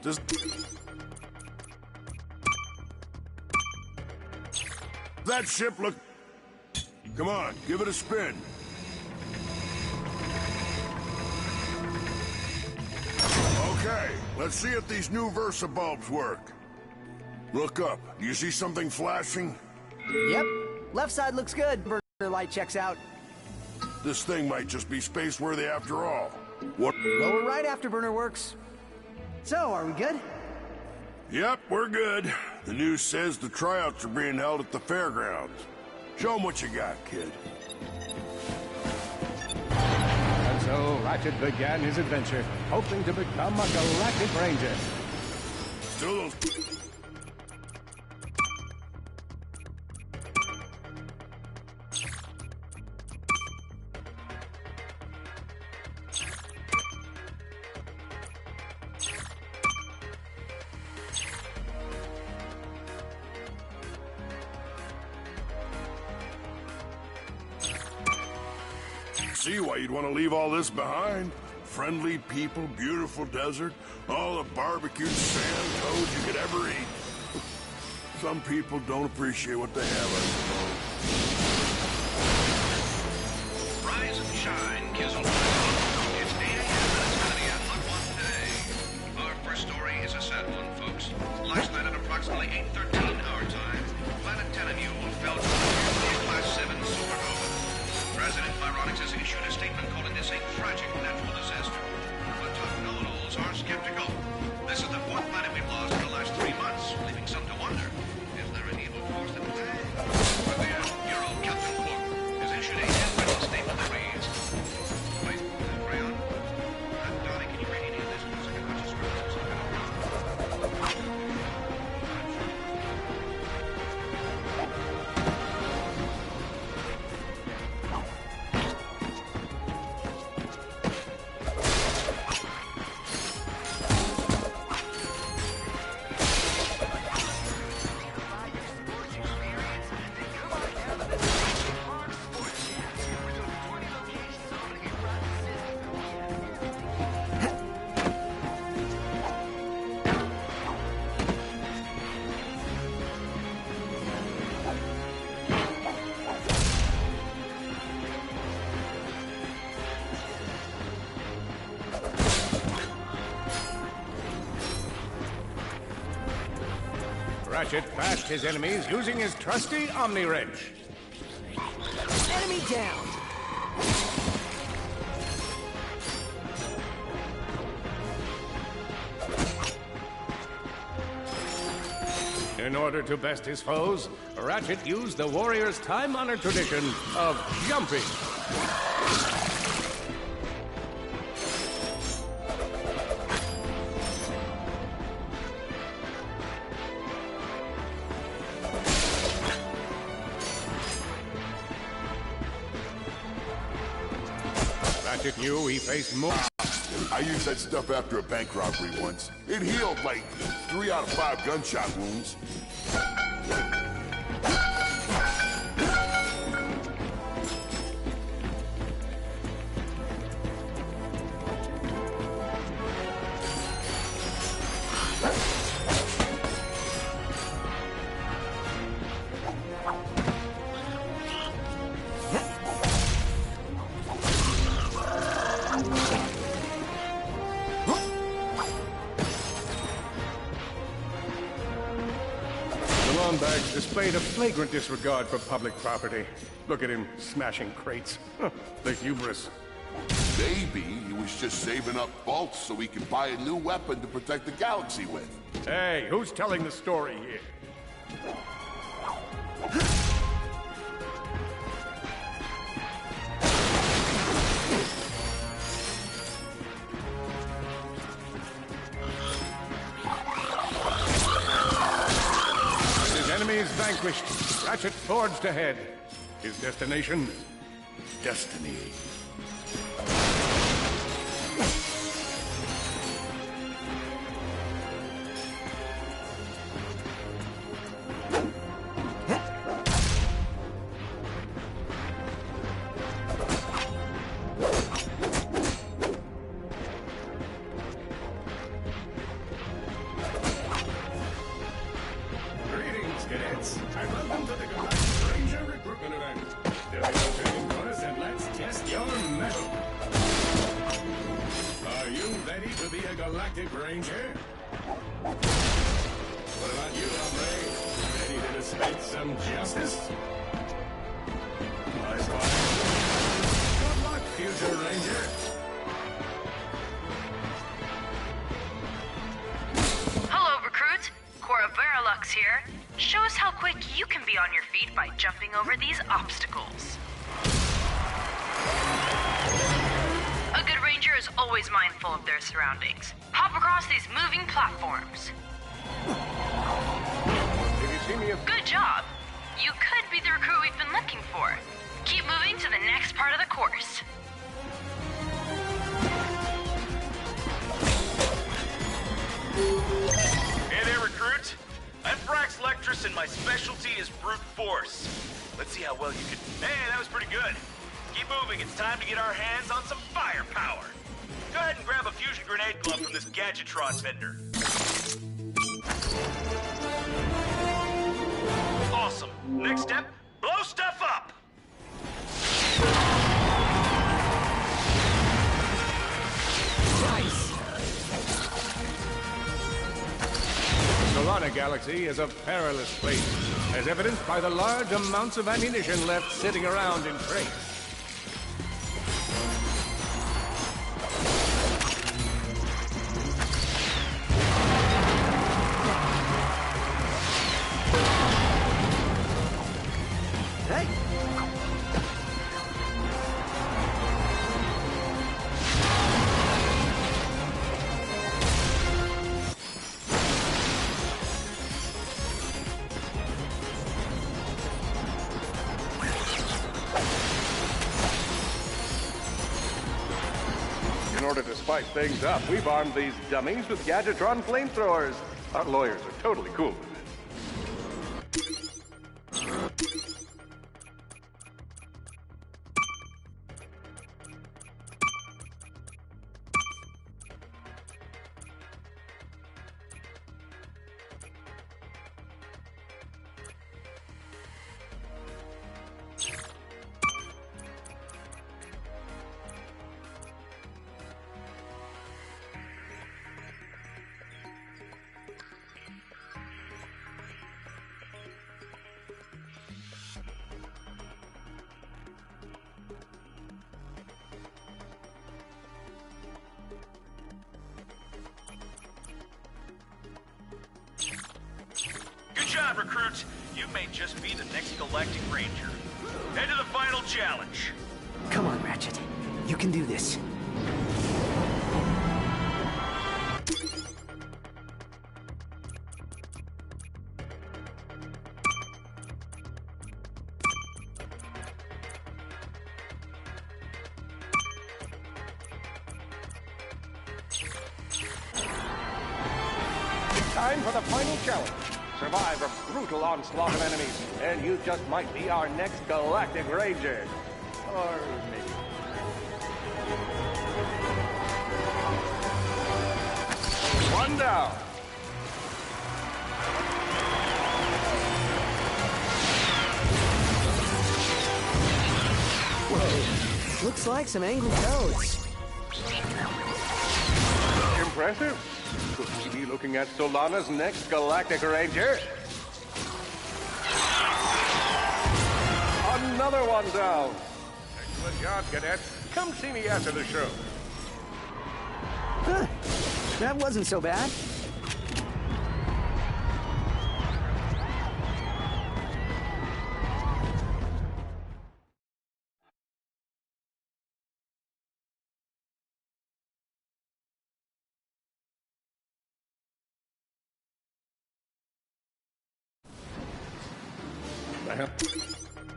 Just... That ship look... Come on, give it a spin. Okay, let's see if these new Versa bulbs work. Look up. Do you see something flashing? Yep. Left side looks good. Burner light checks out. This thing might just be space-worthy after all. What? Lower right afterburner works. So, are we good? Yep, we're good. The news says the tryouts are being held at the fairgrounds. Show 'em what you got, kid. And so Ratchet began his adventure, hoping to become a galactic ranger. Still those... See why you'd want to leave all this behind. Friendly people, beautiful desert, all the barbecued sand toads you could ever eat. Some people don't appreciate what they have, I suppose. Rise and shine, Kizzle. It's 8 a.m. and it's gonna be a hot one today. Our first story is a sad one, folks. Last night at approximately 8:13 our time, Planet Telemule fell to a Class 7 supernova. President Byronix has issued a statement calling this a tragic natural disaster. But top know-it-alls are skeptical. This is the fourth planet we've lost in the last 3 months, leaving some to wonder. Is there an evil force at play? But the Euro Captain Cook has issued a handwritten statement that reads... Wait, Crayon? Darling, can you read any of this? Because I cannot just read some kind of... Ratchet bashed his enemies using his trusty Omni Wrench. Enemy down. In order to best his foes, Ratchet used the warrior's time-honored tradition of jumping. Ratchet knew he faced more. I used that stuff after a bank robbery once. It healed like 3 out of 5 gunshot wounds. Bags displayed a flagrant disregard for public property. Look at him smashing crates. The hubris. Maybe he was just saving up bolts so he could buy a new weapon to protect the galaxy with. Hey, who's telling the story here? Enemies vanquished, Ratchet forged ahead. His destination, destiny. Intergalactic Ranger. What about you, hombre? Ready to dispense some justice? Likewise. Good luck, future Ranger. Hello, recruits. Cora Veralux here. Show us how quick you can be on your feet by jumping over these obstacles. A good ranger is always mindful of their surroundings. Hop across these moving platforms. Did you see me? Good job. You could be the recruit we've been looking for. Keep moving to the next part of the course. Hey there, recruit. I'm Brax Lectress, and my specialty is brute force. Let's see how well you can... Hey, that was pretty good. Keep moving. It's time to get our hands on some firepower. Go ahead and grab a fusion grenade glove from this Gadgetron vendor. Awesome. Next step, blow stuff up. Solana Galaxy is a perilous place, as evidenced by the large amounts of ammunition left sitting around in crates. Hey! In order to spice things up, we've armed these dummies with Gadgetron flamethrowers. Our lawyers are totally cool with it. Good job, recruit. You may just be the next Galactic Ranger. Head to the final challenge. Come on, Ratchet. You can do this. Time for the final challenge. Survive a brutal onslaught of enemies, and you just might be our next Galactic Ranger. Or maybe. One down. Whoa. Looks like some angry toads. Impressive. Could we be looking at Solana's next Galactic Ranger? Another one down. Excellent job, Cadet. Come see me after the show. Huh. That wasn't so bad.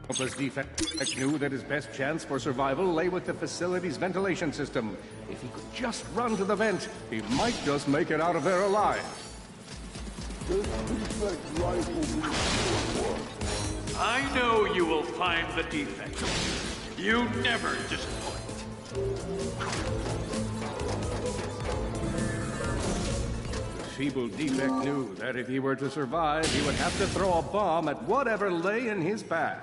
Helpless defect knew that his best chance for survival lay with the facility's ventilation system. If he could just run to the vent, he might just make it out of there alive. I know you will find the defect. You never disappoint. The feeble defect knew that if he were to survive, he would have to throw a bomb at whatever lay in his path.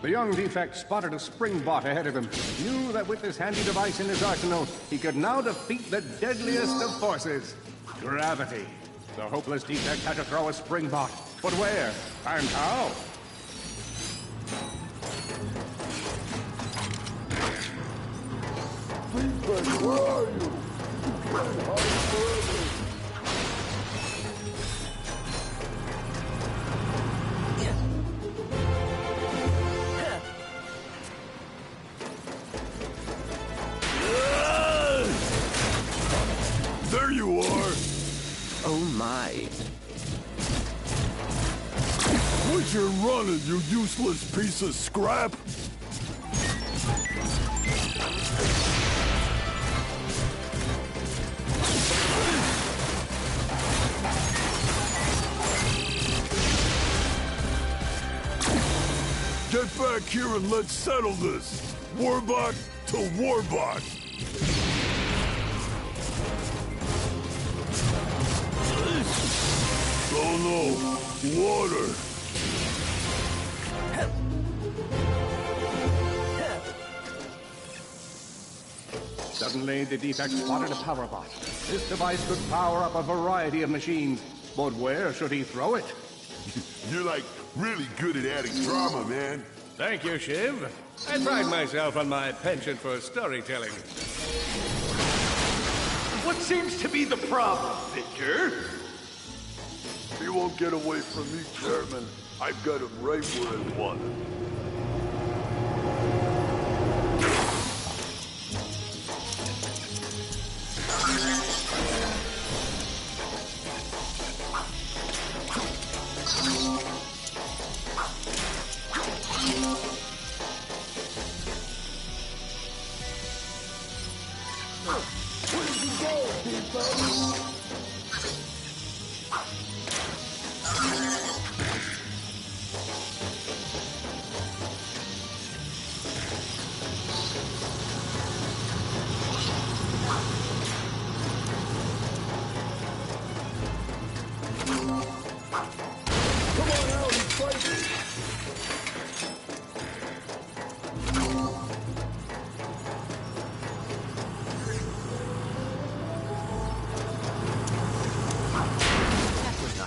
The young defect spotted a spring bot ahead of him. He knew that with this handy device in his arsenal, he could now defeat the deadliest of forces, gravity. The hopeless defect had to throw a spring bot. But where? And how? Defect, where are you? You can't hide forever. There you are! Oh my. Quit your running, you useless piece of scrap! Get back here and let's settle this! Warbot to Warbot! Oh no! Water! Suddenly, the defect spotted a power bot. This device could power up a variety of machines. But where should he throw it? You're like really good at adding drama, man. Thank you, Shiv. I pride myself on my penchant for storytelling. What seems to be the problem, Victor? He won't get away from me, Chairman. I've got him right where I want him. Where'd you go, people?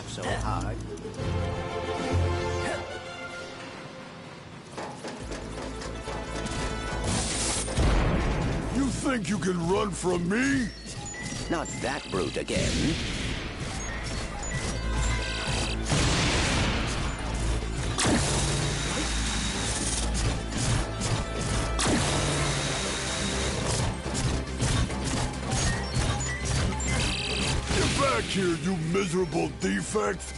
So hard. You think you can run from me? Not that brute again. Get back here, you miserable defect!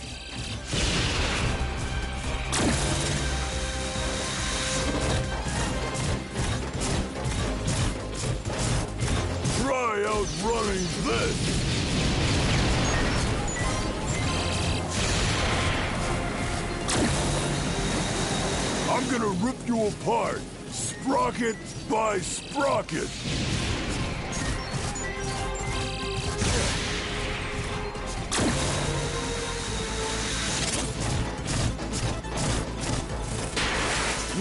Try outrunning this! I'm gonna rip you apart, sprocket by sprocket!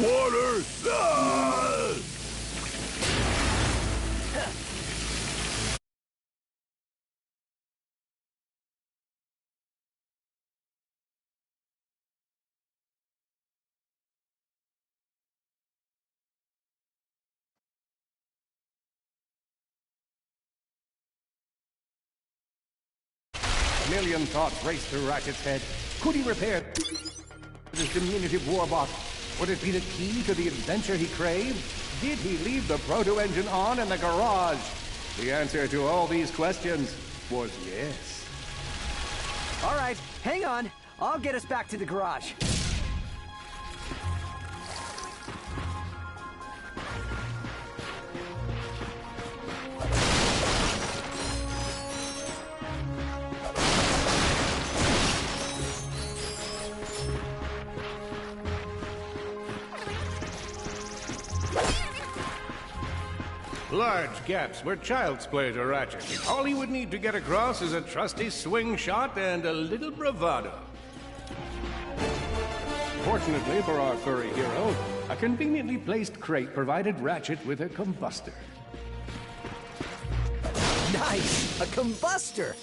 Water! Ah! A million thoughts raced through Ratchet's head. Could he repair this diminutive warbot? Would it be the key to the adventure he craved? Did he leave the proto-engine on in the garage? The answer to all these questions was yes. All right, hang on. I'll get us back to the garage. Large gaps were child's play to Ratchet. All he would need to get across is a trusty swing shot and a little bravado. Fortunately for our furry hero, A conveniently placed crate provided Ratchet with a combustor. Nice! A combustor!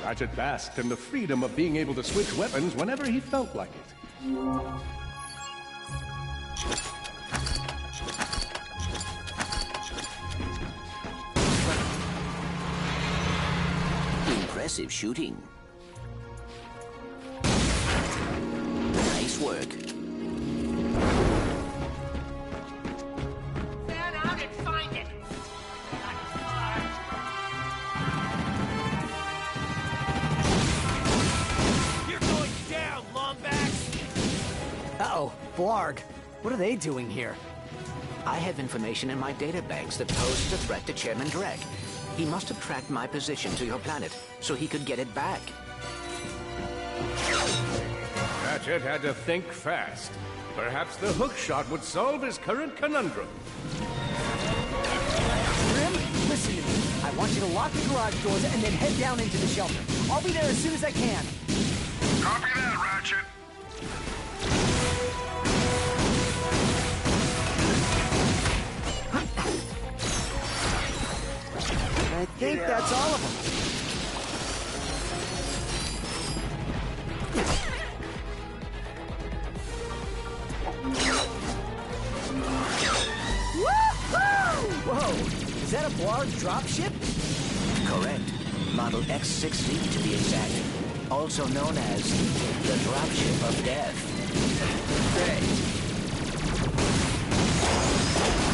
Ratchet basked in the freedom of being able to switch weapons whenever he felt like it. Impressive shooting. Nice work. Stand out and find it. You're going down, Lombax! Uh-oh, Blarg. What are they doing here? I have information in my databanks that poses a threat to Chairman Drek. He must have tracked my position to your planet, so he could get it back. Ratchet had to think fast. Perhaps the hookshot would solve his current conundrum. Grim, listen to me. I want you to lock the garage doors and then head down into the shelter. I'll be there as soon as I can. Copy that, Ratchet. I think that's all of them. Whoa! Is that a Blarg dropship? Correct. Model X-6Z to be exact. Also known as the Dropship of Death.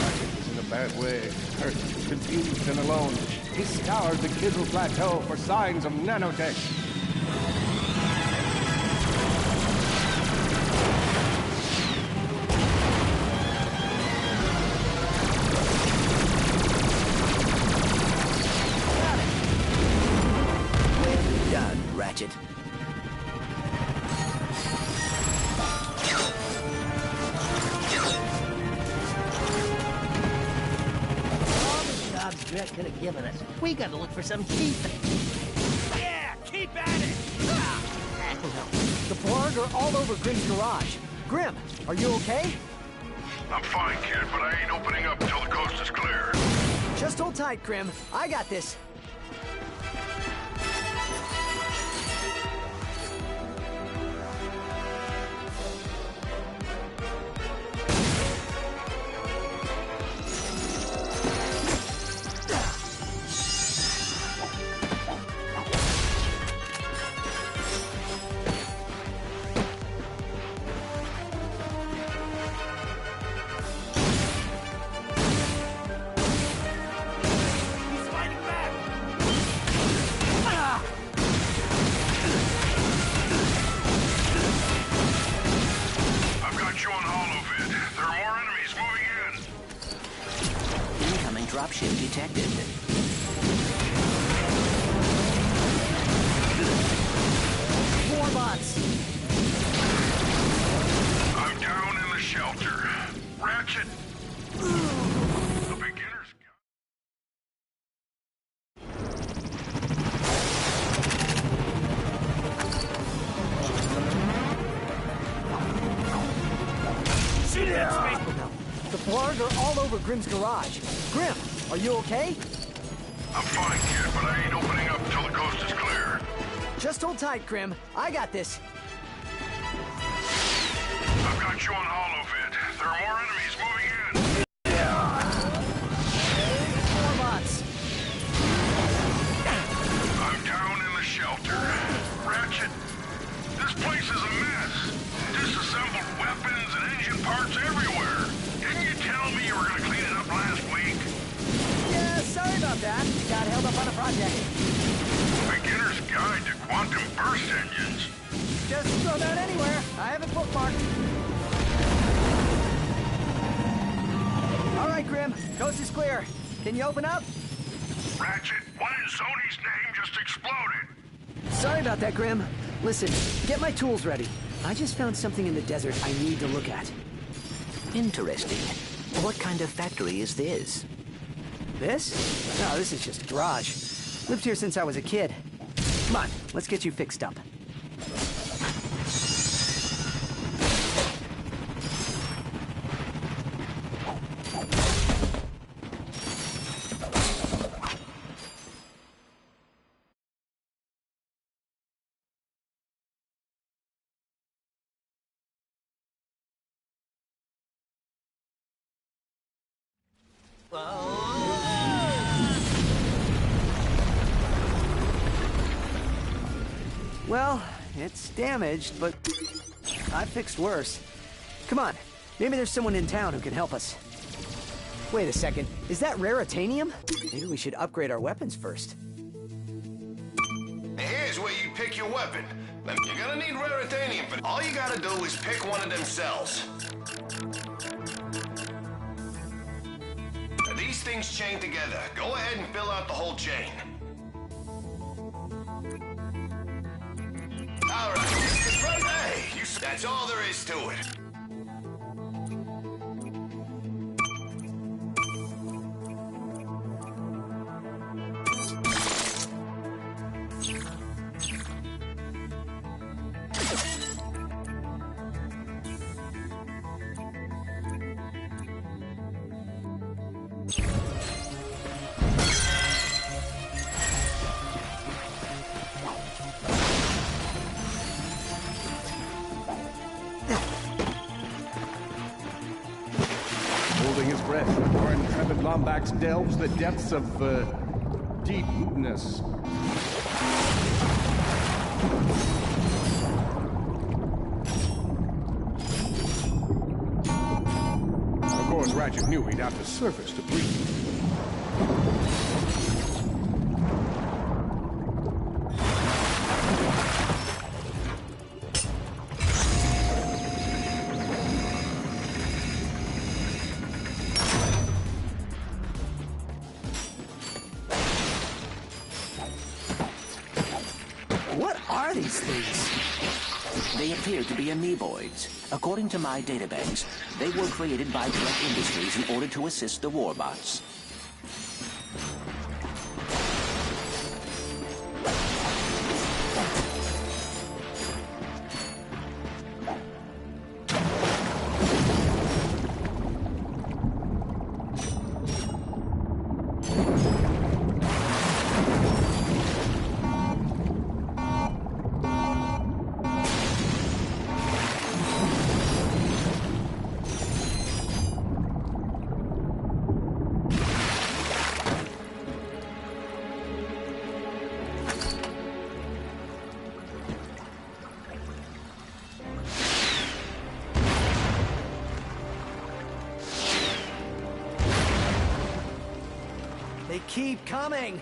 Ratchet was in a bad way. Hurt, confused, and alone. He scoured the Kizzle Plateau for signs of nanotech. Well done, Ratchet. All the jobs Drek could have given us. We gotta look for some key thing. Yeah, keep at it! The Blarg are all over Grim's garage. Grim, are you okay? I'm fine, kid, but I ain't opening up until the coast is clear. Just hold tight, Grim. I got this. He's fighting back! I've got you on holovid. There are more enemies moving in. Incoming dropship detected. More bots. I'm down in the shelter. Ratchet. The beginner's guide. Shoot that space! The Blarg are all over Grim's garage. Grim, are you okay? I'm fine, kid, but I ain't opening up until the coast is clear. Just hold tight, Grim. I got this. I've got you on holovid. There are more enemies moving in. More bots. I'm down in the shelter. Ratchet, this place is a mess. Disassembled weapons and engine parts everywhere. Didn't you tell me you were going to clean it up last week? Yeah, sorry about that. Got held up on a project. Beginner's Guide to Quantum Burst Engines. Just throw that anywhere. I have it bookmarked. All right, Grim. Coast is clear. Can you open up? Ratchet, what in Sony's name just exploded? Sorry about that, Grim. Listen, get my tools ready. I just found something in the desert I need to look at. Interesting. What kind of factory is this? This? No, this is just a garage. Lived here since I was a kid. Come on, let's get you fixed up. Well, it's damaged, but I fixed worse. Come on, maybe there's someone in town who can help us. Wait a second, is that raritanium? Maybe we should upgrade our weapons first. Here's where you pick your weapon. Now, you're gonna need raritanium, but all you gotta do is pick one of them cells. Now, these things chain together. Go ahead and fill out the whole chain. All right, hey, that's all there is to it. Holding his breath, our intrepid Lombax delves the depths of, deepness. Of course, Ratchet knew he'd have to surface to breathe. What are these things? They appear to be amoeboids. According to my databanks, they were created by Drek Industries in order to assist the warbots. They keep coming!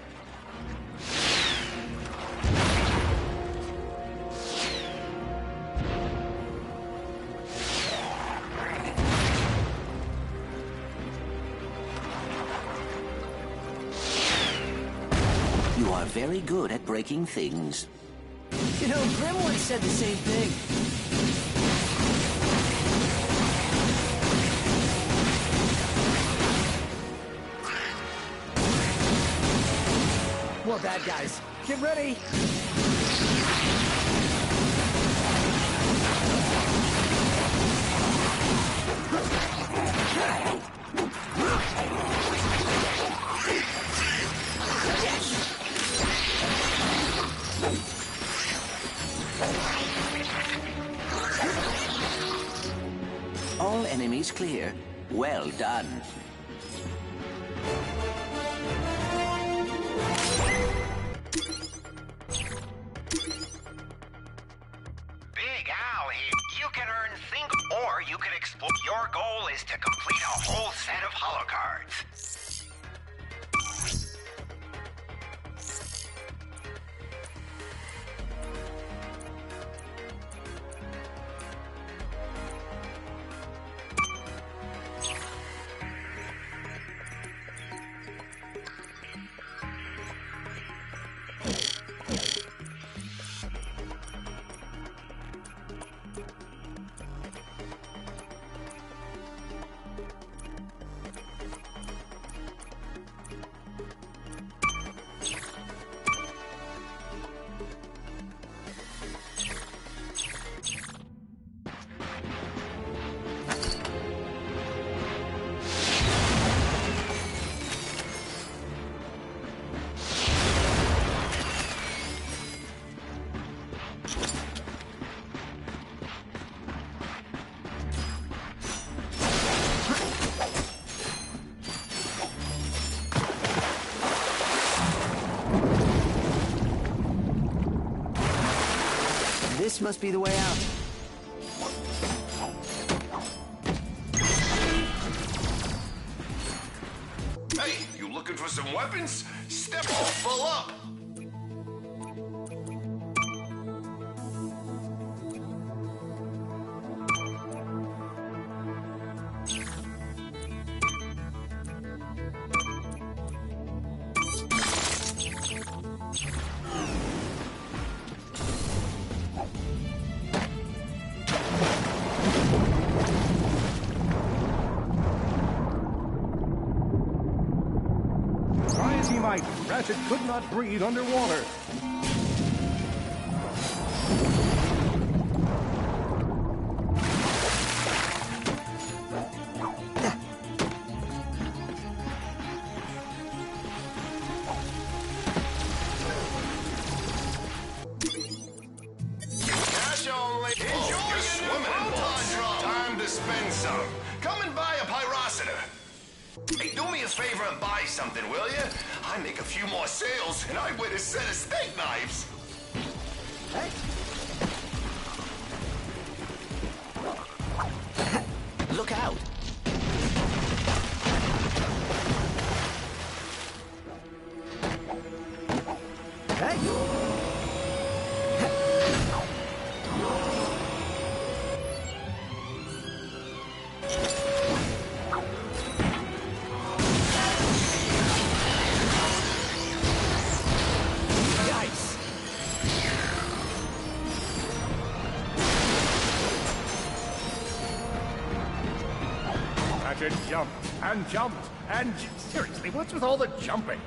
You are very good at breaking things. You know, Grim once said the same thing. More bad guys. Get ready! All enemies clear. Well done. Big Al here. You can earn things, or you can explore. Your goal is to complete a whole set of holocards. This must be the way out. Hey, you looking for some weapons? Step all full up. Try as he might, Ratchet could not breathe underwater. Cash only. Enjoy your swimming in blood. Time to spend some. Come and buy a pyrocenter. Hey, do me a favor and buy something, will you? I make a few more sales, and I win a set of steak knives. Look out! Hey! Ratchet jumped and jumped and seriously, what's with all the jumping?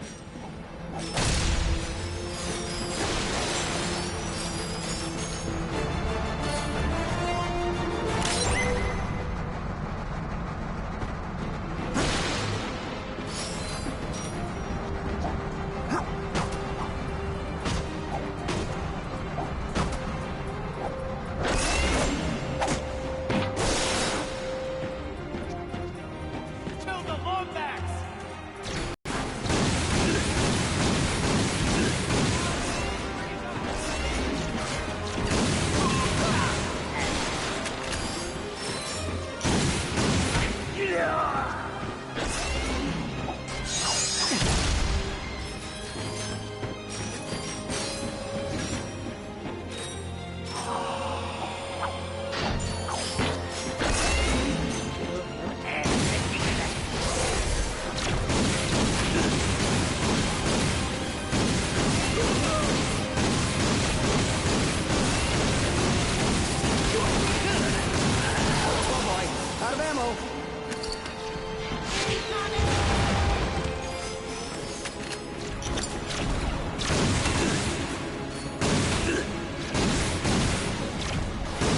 Out of ammo!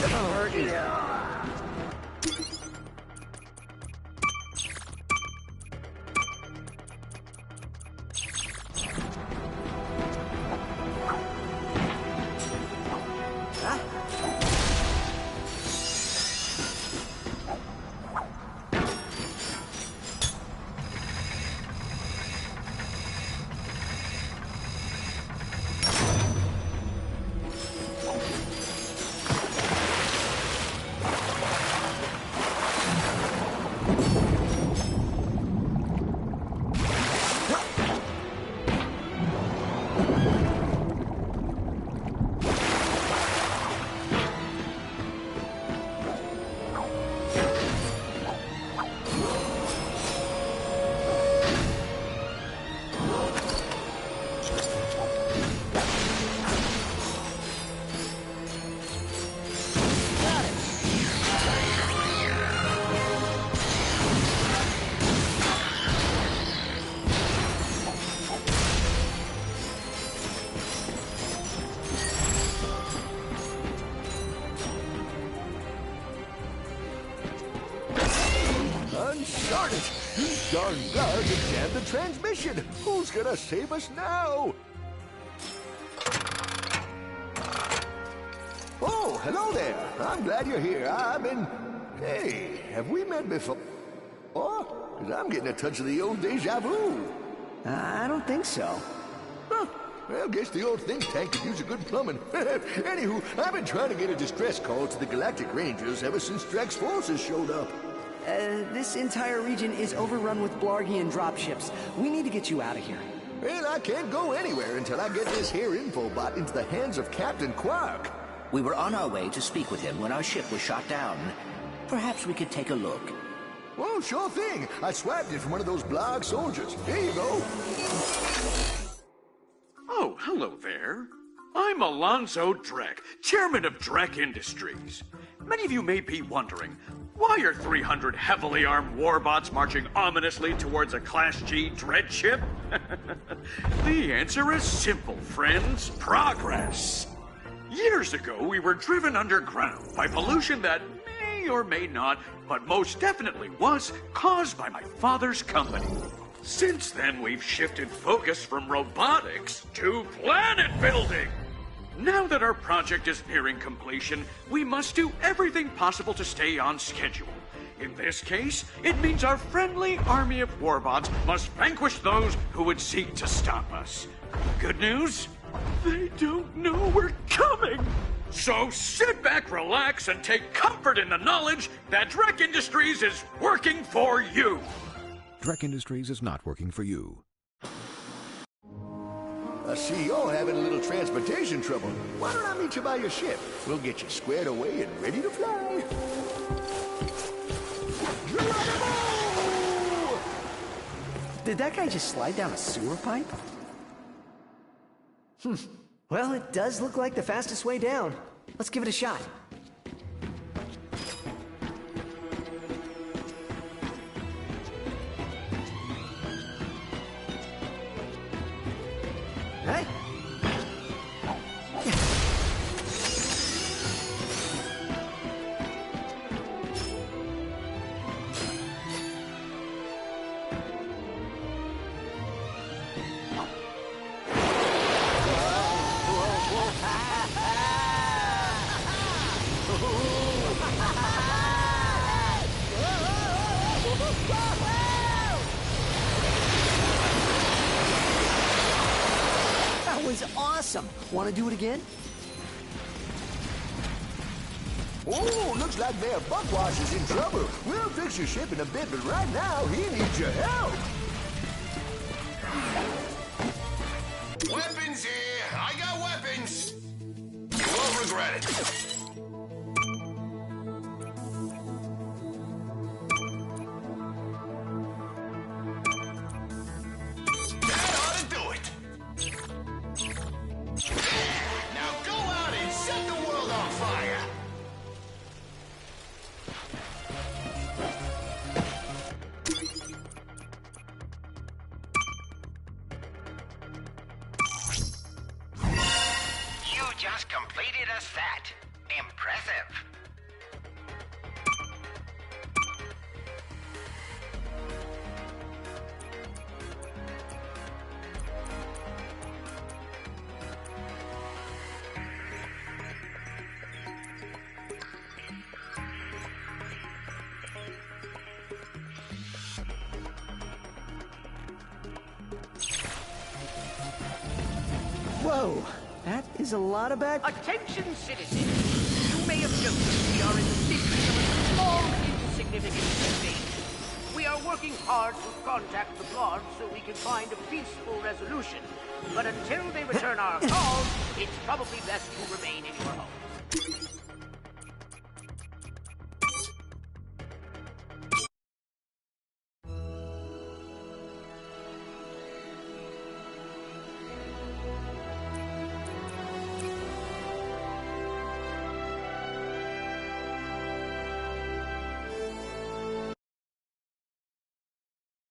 That'll hurt you. Uncharted! Darn guard jammed the transmission! Who's gonna save us now? Oh, hello there. I'm glad you're here. I've been... Hey, have we met before? Oh, 'cause I'm getting a touch of the old deja vu. I don't think so. Huh. Well, guess the old think tank could use a good plumbing. Anywho, I've been trying to get a distress call to the Galactic Rangers ever since Drax's forces showed up. This entire region is overrun with Blargian dropships. We need to get you out of here. Well, I can't go anywhere until I get this here infobot into the hands of Captain Quark. We were on our way to speak with him when our ship was shot down. Perhaps we could take a look. Well, sure thing. I swapped it from one of those Blarg soldiers. Here you go. Oh, hello there. I'm Alonzo Drek, chairman of Drek Industries. Many of you may be wondering, why are 300 heavily armed warbots marching ominously towards a Class G dread ship? The answer is simple, friends. Progress. Years ago, we were driven underground by pollution that may or may not, but most definitely was, caused by my father's company. Since then, we've shifted focus from robotics to planet building. Now that our project is nearing completion, we must do everything possible to stay on schedule. In this case, it means our friendly army of warbots must vanquish those who would seek to stop us. Good news? They don't know we're coming! So sit back, relax, and take comfort in the knowledge that Drek Industries is working for you! Drek Industries is not working for you. I see you're having a little transportation trouble. Why don't I meet you by your ship? We'll get you squared away and ready to fly. Geronimo! Did that guy just slide down a sewer pipe? Well, it does look like the fastest way down. Let's give it a shot. Hey! That was awesome! Want to do it again? Oh, looks like Mayor Buckwash is in trouble. We'll fix your ship in a bit, but right now, he needs your help. Weapons here! I got weapons! You won't regret it. That ought to do it! Now go out and set the world on fire! You just completed a set. Impressive. Whoa! That is a lot of bad... Attention, citizens! You may have noticed we are in the midst of a small, insignificant invasion. We are working hard to contact the Bloods so we can find a peaceful resolution. But until they return our calls, it's probably best to remain in your homes.